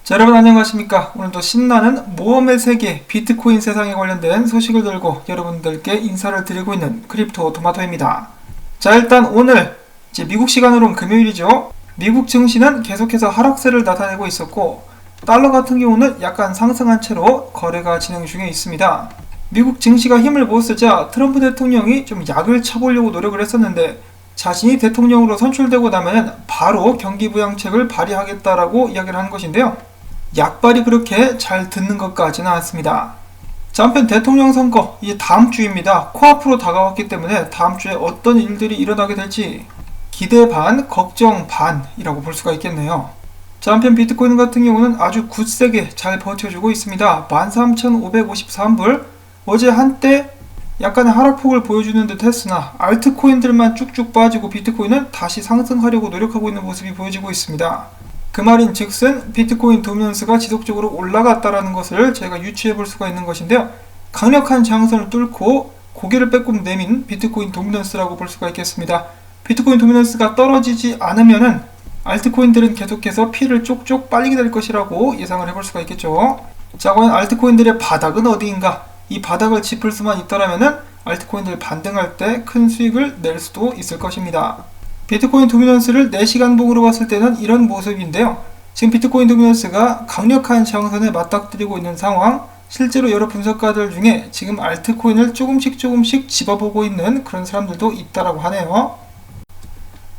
자, 여러분 안녕하십니까. 오늘도 신나는 모험의 세계 비트코인 세상에 관련된 소식을 들고 여러분들께 인사를 드리고 있는 크립토 토마토입니다. 자, 일단 오늘 이제 미국 시간으로는 금요일이죠. 미국 증시는 계속해서 하락세를 나타내고 있었고 달러 같은 경우는 약간 상승한 채로 거래가 진행 중에 있습니다. 미국 증시가 힘을 못 쓰자 트럼프 대통령이 좀 약을 쳐보려고 노력을 했었는데 자신이 대통령으로 선출되고 나면 바로 경기부양책을 발의하겠다라고 이야기를 한 것인데요. 약발이 그렇게 잘 듣는 것 같지는 않습니다. 자, 한편 대통령 선거 이제 다음 주입니다. 코앞으로 다가왔기 때문에 다음 주에 어떤 일들이 일어나게 될지 기대 반, 걱정 반이라고 볼 수가 있겠네요. 자, 한편 비트코인 같은 경우는 아주 굳세게 잘 버텨주고 있습니다. 13,553불. 어제 한때 약간의 하락폭을 보여주는 듯 했으나 알트코인들만 쭉쭉 빠지고 비트코인은 다시 상승하려고 노력하고 있는 모습이 보여지고 있습니다. 그 말인 즉슨 비트코인 도미넌스가 지속적으로 올라갔다라는 것을 저희가 유추해 볼 수가 있는 것인데요. 강력한 저항선을 뚫고 고개를 빼꼼 내민 비트코인 도미넌스라고 볼 수가 있겠습니다. 비트코인 도미넌스가 떨어지지 않으면은 알트코인들은 계속해서 피를 쪽쪽 빨리게 될 것이라고 예상을 해볼 수가 있겠죠. 자, 과연 알트코인들의 바닥은 어디인가? 이 바닥을 짚을 수만 있더라면은 알트코인들 반등할 때 큰 수익을 낼 수도 있을 것입니다. 비트코인 도미넌스를 4시간 봉으로 봤을 때는 이런 모습인데요. 지금 비트코인 도미넌스가 강력한 저항선에 맞닥뜨리고 있는 상황, 실제로 여러 분석가들 중에 지금 알트코인을 조금씩 집어보고 있는 그런 사람들도 있다라고 하네요.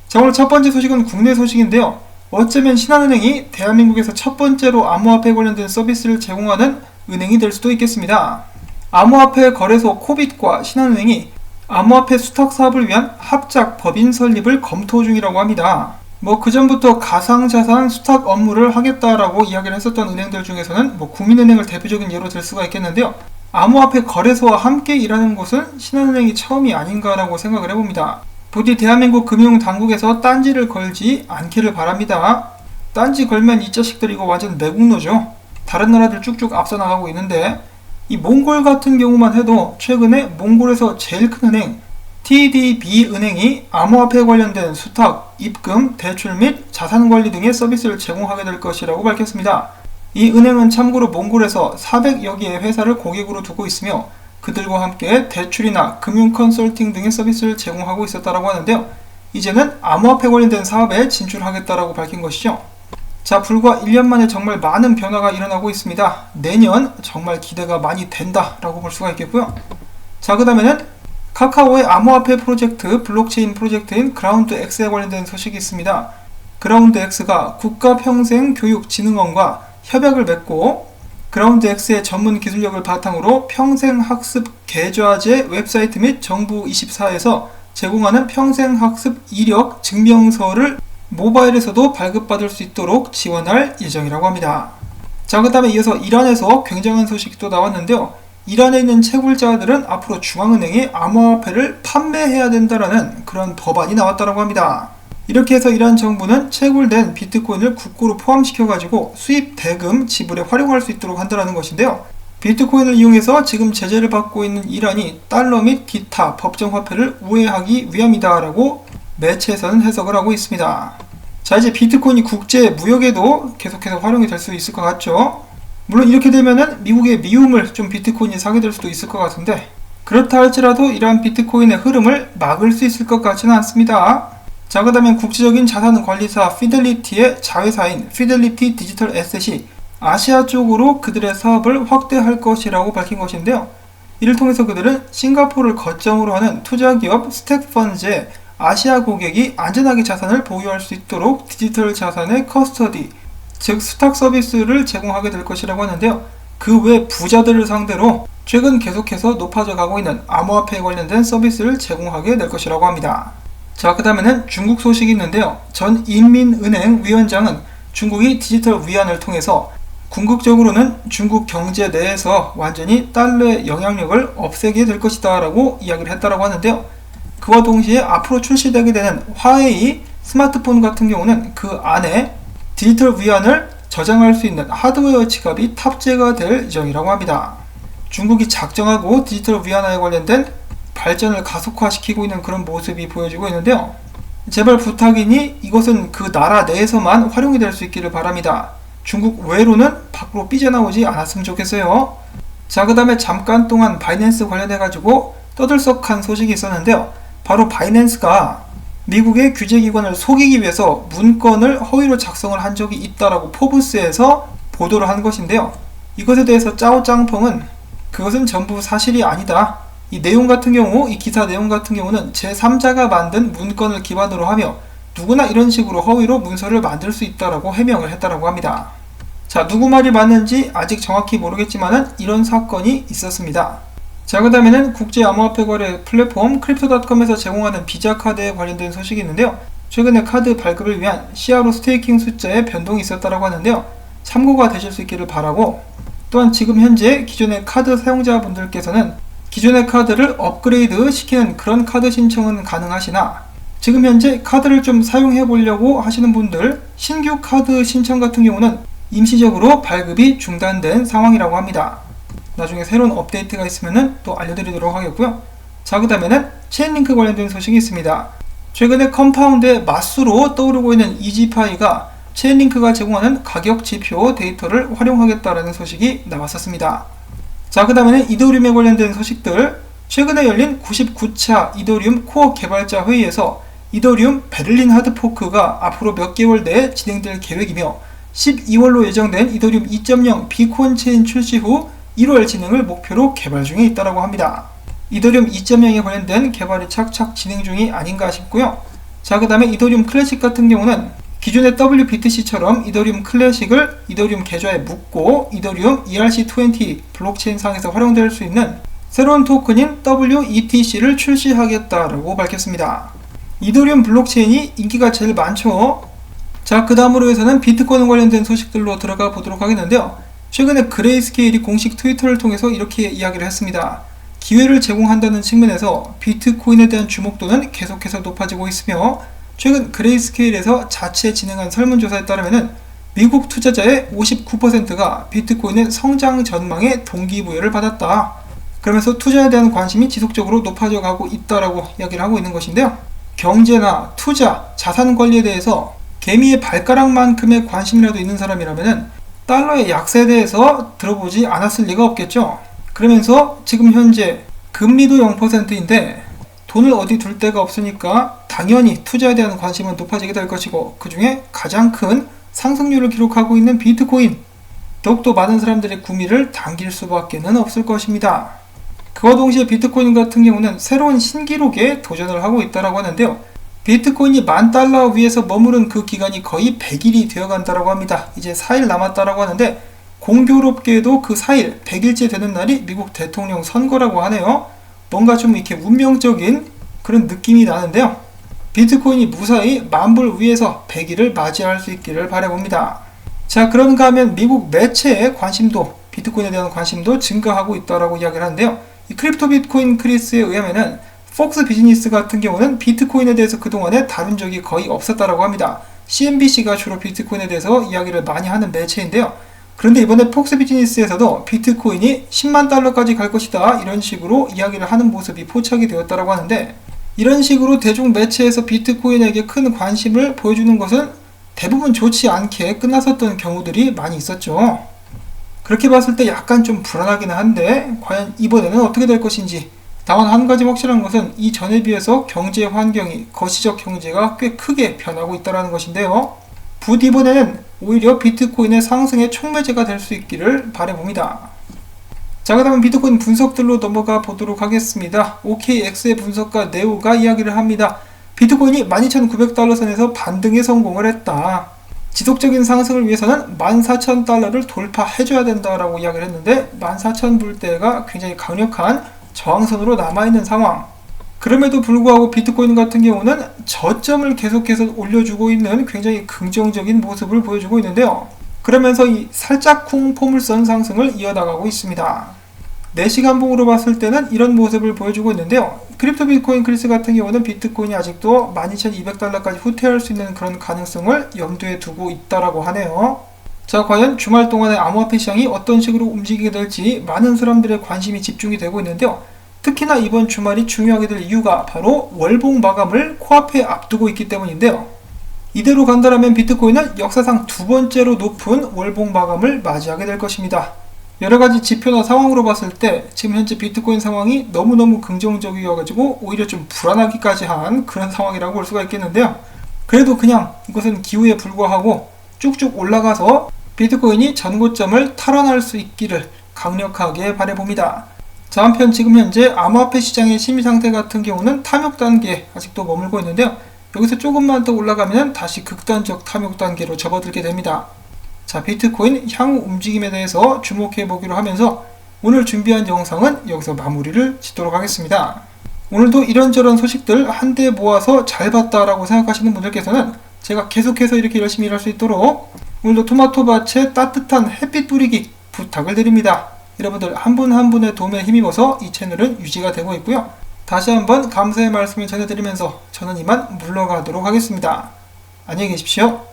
자, 오늘 첫 번째 소식은 국내 소식인데요. 어쩌면 신한은행이 대한민국에서 첫 번째로 암호화폐에 관련된 서비스를 제공하는 은행이 될 수도 있겠습니다. 암호화폐 거래소 코빗과 신한은행이 암호화폐 수탁 사업을 위한 합작 법인 설립을 검토 중이라고 합니다. 그전부터 가상자산 수탁 업무를 하겠다라고 이야기를 했었던 은행들 중에서는 국민은행을 대표적인 예로 들 수가 있겠는데요. 암호화폐 거래소와 함께 일하는 곳은 신한은행이 처음이 아닌가라고 생각을 해봅니다. 부디 대한민국 금융당국에서 딴지를 걸지 않기를 바랍니다. 딴지 걸면 이 자식들 이거 완전 매국노죠. 다른 나라들 쭉쭉 앞서 나가고 있는데 이 몽골 같은 경우만 해도 최근에 몽골에서 제일 큰 은행 TDB 은행이 암호화폐에 관련된 수탁, 입금, 대출 및 자산관리 등의 서비스를 제공하게 될 것이라고 밝혔습니다. 이 은행은 참고로 몽골에서 400여 개의 회사를 고객으로 두고 있으며 그들과 함께 대출이나 금융 컨설팅 등의 서비스를 제공하고 있었다고 하는데요. 이제는 암호화폐 관련된 사업에 진출하겠다라고 밝힌 것이죠. 자, 불과 1년 만에 정말 많은 변화가 일어나고 있습니다. 내년 정말 기대가 많이 된다라고 볼 수가 있겠고요. 자, 그 다음에는 카카오의 암호화폐 프로젝트, 블록체인 프로젝트인 그라운드X에 관련된 소식이 있습니다. 그라운드X가 국가평생교육진흥원과 협약을 맺고 그라운드X의 전문 기술력을 바탕으로 평생학습 계좌제 웹사이트 및 정부24에서 제공하는 평생학습 이력 증명서를 모바일에서도 발급받을 수 있도록 지원할 예정이라고 합니다. 자, 그 다음에 이어서 이란에서 굉장한 소식이 또 나왔는데요. 이란에 있는 채굴자들은 앞으로 중앙은행에 암호화폐를 판매해야 된다라는 그런 법안이 나왔다고 합니다. 이렇게 해서 이란 정부는 채굴된 비트코인을 국고로 포함시켜가지고 수입 대금 지불에 활용할 수 있도록 한다는 것인데요. 비트코인을 이용해서 지금 제재를 받고 있는 이란이 달러 및 기타 법정화폐를 우회하기 위함이다라고 매체에서는 해석을 하고 있습니다. 자, 이제 비트코인이 국제 무역에도 계속해서 활용이 될 수 있을 것 같죠. 물론 이렇게 되면은 미국의 미움을 좀 비트코인이 사게 될 수도 있을 것 같은데 그렇다 할지라도 이러한 비트코인의 흐름을 막을 수 있을 것 같지는 않습니다. 자, 그 다음에 국제적인 자산 관리사 피델리티의 자회사인 피델리티 디지털 에셋이 아시아 쪽으로 그들의 사업을 확대할 것이라고 밝힌 것인데요. 이를 통해서 그들은 싱가포르를 거점으로 하는 투자기업 스택펀즈의 아시아 고객이 안전하게 자산을 보유할 수 있도록 디지털 자산의 커스터디, 즉 수탁 서비스를 제공하게 될 것이라고 하는데요. 그 외 부자들을 상대로 최근 계속해서 높아져 가고 있는 암호화폐에 관련된 서비스를 제공하게 될 것이라고 합니다. 자, 그 다음에는 중국 소식이 있는데요. 전 인민은행 위원장은 중국이 디지털 위안을 통해서 궁극적으로는 중국 경제 내에서 완전히 달러의 영향력을 없애게 될 것이다 라고 이야기를 했다고 하는데요. 그와 동시에 앞으로 출시되게 되는 화웨이 스마트폰 같은 경우는 그 안에 디지털 위안을 저장할 수 있는 하드웨어 지갑이 탑재가 될 예정이라고 합니다. 중국이 작정하고 디지털 위안화에 관련된 발전을 가속화시키고 있는 그런 모습이 보여지고 있는데요. 제발 부탁이니 이것은 그 나라 내에서만 활용이 될 수 있기를 바랍니다. 중국 외로는 밖으로 삐져나오지 않았으면 좋겠어요. 자, 그 다음에 잠깐 동안 바이낸스 관련해가지고 떠들썩한 소식이 있었는데요. 바로 바이낸스가 미국의 규제기관을 속이기 위해서 문건을 허위로 작성을 한 적이 있다라고 포브스에서 보도를 한 것인데요. 이것에 대해서 짜오짱펑은 그것은 전부 사실이 아니다. 이 내용 같은 경우, 이 기사 내용 같은 경우는 제3자가 만든 문건을 기반으로 하며 누구나 이런 식으로 허위로 문서를 만들 수 있다라고 해명을 했다라고 합니다. 자, 누구 말이 맞는지 아직 정확히 모르겠지만은 이런 사건이 있었습니다. 자, 그 다음에는 국제암호화폐 거래 플랫폼 크립토닷컴에서 제공하는 비자 카드에 관련된 소식이 있는데요. 최근에 카드 발급을 위한 CRO 스테이킹 숫자에 변동이 있었다라고 하는데요. 참고가 되실 수 있기를 바라고, 또한 지금 현재 기존의 카드 사용자분들께서는 기존의 카드를 업그레이드 시키는 그런 카드 신청은 가능하시나, 지금 현재 카드를 좀 사용해 보려고 하시는 분들 신규 카드 신청 같은 경우는 임시적으로 발급이 중단된 상황이라고 합니다. 나중에 새로운 업데이트가 있으면 또 알려드리도록 하겠고요. 자, 그 다음에는 체인링크 관련된 소식이 있습니다. 최근에 컴파운드의 마수로 떠오르고 있는 이지파이가 체인링크가 제공하는 가격 지표 데이터를 활용하겠다라는 소식이 나왔었습니다. 자, 그 다음에는 이더리움에 관련된 소식들, 최근에 열린 99차 이더리움 코어 개발자 회의에서 이더리움 베를린 하드포크가 앞으로 몇 개월 내에 진행될 계획이며 12월로 예정된 이더리움 2.0 비콘 체인 출시 후 1월 진행을 목표로 개발 중에 있다고 합니다. 이더리움 2.0에 관련된 개발이 착착 진행 중이 아닌가 싶고요. 자, 그 다음에 이더리움 클래식 같은 경우는 기존의 WBTC처럼 이더리움 클래식을 이더리움 계좌에 묻고 이더리움 ERC20 블록체인 상에서 활용될 수 있는 새로운 토큰인 WETC를 출시하겠다라고 밝혔습니다. 이더리움 블록체인이 인기가 제일 많죠. 자, 그 다음으로 해서는 비트코인 관련된 소식들로 들어가 보도록 하겠는데요. 최근에 그레이스케일이 공식 트위터를 통해서 이렇게 이야기를 했습니다. 기회를 제공한다는 측면에서 비트코인에 대한 주목도는 계속해서 높아지고 있으며, 최근 그레이스케일에서 자체 진행한 설문조사에 따르면 미국 투자자의 59%가 비트코인의 성장 전망에 동기부여를 받았다. 그러면서 투자에 대한 관심이 지속적으로 높아져 가고 있다라고 이야기를 하고 있는 것인데요. 경제나 투자, 자산 관리에 대해서 개미의 발가락만큼의 관심이라도 있는 사람이라면 달러의 약세에 대해서 들어보지 않았을 리가 없겠죠. 그러면서 지금 현재 금리도 0%인데 돈을 어디 둘 데가 없으니까 당연히 투자에 대한 관심은 높아지게 될 것이고, 그 중에 가장 큰 상승률을 기록하고 있는 비트코인, 더욱더 많은 사람들의 구미를 당길 수밖에 없을 것입니다. 그와 동시에 비트코인 같은 경우는 새로운 신기록에 도전을 하고 있다고 하는데요. 비트코인이 $10,000 위에서 머무른 그 기간이 거의 100일이 되어간다고 합니다. 이제 4일 남았다고 하는데, 공교롭게도 그 4일, 100일째 되는 날이 미국 대통령 선거라고 하네요. 뭔가 좀 이렇게 운명적인 그런 느낌이 나는데요. 비트코인이 무사히 $10,000불 위에서 100일을 맞이할 수 있기를 바라봅니다. 자, 그런가 하면 미국 매체의 관심도, 비트코인에 대한 관심도 증가하고 있다고 이야기를 하는데요. 이 크립토 비트코인 크리스에 의하면은 폭스 비즈니스 같은 경우는 비트코인에 대해서 그동안에 다룬 적이 거의 없었다고 합니다. CNBC가 주로 비트코인에 대해서 이야기를 많이 하는 매체인데요. 그런데 이번에 폭스 비즈니스에서도 비트코인이 $100,000까지 갈 것이다, 이런 식으로 이야기를 하는 모습이 포착이 되었다고 하는데, 이런 식으로 대중 매체에서 비트코인에게 큰 관심을 보여주는 것은 대부분 좋지 않게 끝났었던 경우들이 많이 있었죠. 그렇게 봤을 때 약간 좀 불안하기는 한데, 과연 이번에는 어떻게 될 것인지. 다만 한 가지 확실한 것은 이전에 비해서 경제 환경이, 거시적 경제가 꽤 크게 변하고 있다는 것인데요. 붓 이번에는 오히려 비트코인의 상승의 촉매제가 될 수 있기를 바라봅니다. 자, 그 다음은 비트코인 분석들로 넘어가 보도록 하겠습니다. OKX의 분석가 네오가 이야기를 합니다. 비트코인이 $12,900 선에서 반등에 성공을 했다. 지속적인 상승을 위해서는 $14,000를 돌파해줘야 된다라고 이야기를 했는데, 14,000불대가 굉장히 강력한 저항선으로 남아있는 상황. 그럼에도 불구하고 비트코인 같은 경우는 저점을 계속해서 올려주고 있는 굉장히 긍정적인 모습을 보여주고 있는데요. 그러면서 이 살짝쿵 포물선 상승을 이어나가고 있습니다. 4시간 봉으로 봤을 때는 이런 모습을 보여주고 있는데요. 크립토 비트코인 크리스 같은 경우는 비트코인이 아직도 $12,200까지 후퇴할 수 있는 그런 가능성을 염두에 두고 있다라고 하네요. 자, 과연 주말 동안의 암호화폐 시장이 어떤 식으로 움직이게 될지 많은 사람들의 관심이 집중이 되고 있는데요. 특히나 이번 주말이 중요하게 될 이유가 바로 월봉 마감을 코앞에 앞두고 있기 때문인데요. 이대로 간다라면 비트코인은 역사상 두 번째로 높은 월봉 마감을 맞이하게 될 것입니다. 여러가지 지표나 상황으로 봤을 때 지금 현재 비트코인 상황이 너무너무 긍정적이어가지고 오히려 좀 불안하기까지 한 그런 상황이라고 볼 수가 있겠는데요. 그래도 그냥 이것은 기후에 불과하고 쭉쭉 올라가서 비트코인이 전고점을 탈환할 수 있기를 강력하게 바라봅니다. 자, 한편 지금 현재 암호화폐 시장의 심리 상태 같은 경우는 탐욕 단계에 아직도 머물고 있는데요. 여기서 조금만 더 올라가면 다시 극단적 탐욕 단계로 접어들게 됩니다. 자, 비트코인 향후 움직임에 대해서 주목해 보기로 하면서 오늘 준비한 영상은 여기서 마무리를 짓도록 하겠습니다. 오늘도 이런저런 소식들 한데 모아서 잘 봤다라고 생각하시는 분들께서는 제가 계속해서 이렇게 열심히 일할 수 있도록 오늘도 토마토밭에 따뜻한 햇빛 뿌리기 부탁을 드립니다. 여러분들 한 분 한 분의 도움에 힘입어서 이 채널은 유지가 되고 있고요. 다시 한번 감사의 말씀을 전해드리면서 저는 이만 물러가도록 하겠습니다. 안녕히 계십시오.